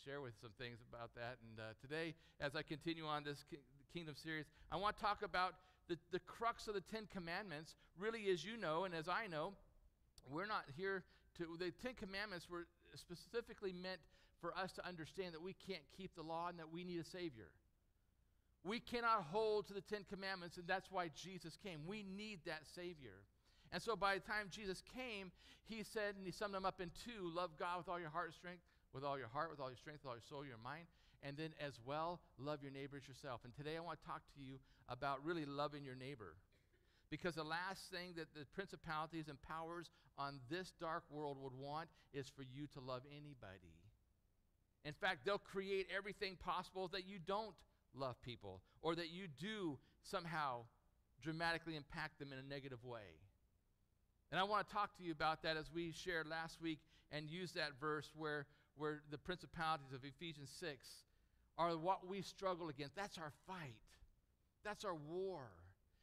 share with some things about that. And today, as I continue on this Kingdom series, I want to talk about the crux of the Ten Commandments. Really, as you know and as I know, we're not here to, the Ten Commandments were specifically meant for us to understand that we can't keep the law and that we need a Savior. We cannot hold to the Ten Commandments, and that's why Jesus came. We need that Savior. And so by the time Jesus came, he said, and he summed them up in two: love God with all your heart and strength, with all your heart, with all your strength, with all your soul, your mind, and then as well, love your neighbor as yourself. And today I want to talk to you about really loving your neighbor. Because the last thing that the principalities and powers on this dark world would want is for you to love anybody. In fact, they'll create everything possible that you don't love people, or that you do somehow dramatically impact them in a negative way. And I want to talk to you about that as we shared last week and use that verse where the principalities of Ephesians 6 are what we struggle against. That's our fight. That's our war.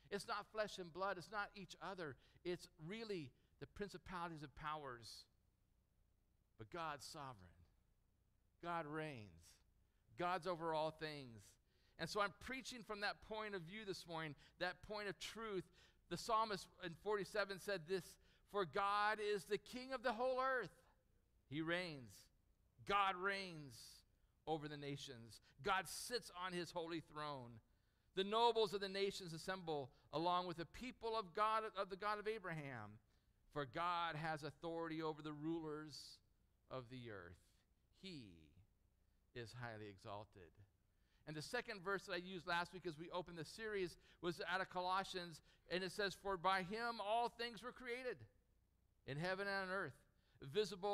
It's not flesh and blood. It's not each other. It's really the principalities and powers. But God's sovereign. God reigns. God's over all things. And so I'm preaching from that point of view this morning, that point of truth. The psalmist in 47 said this: "For God is the king of the whole earth." He reigns. God reigns over the nations. God sits on his holy throne. The nobles of the nations assemble along with the people of God, of the God of Abraham. For God has authority over the rulers of the earth. He is highly exalted. And the second verse that I used last week as we opened the series was out of Colossians, and it says, "For by him all things were created, in heaven and on earth, visible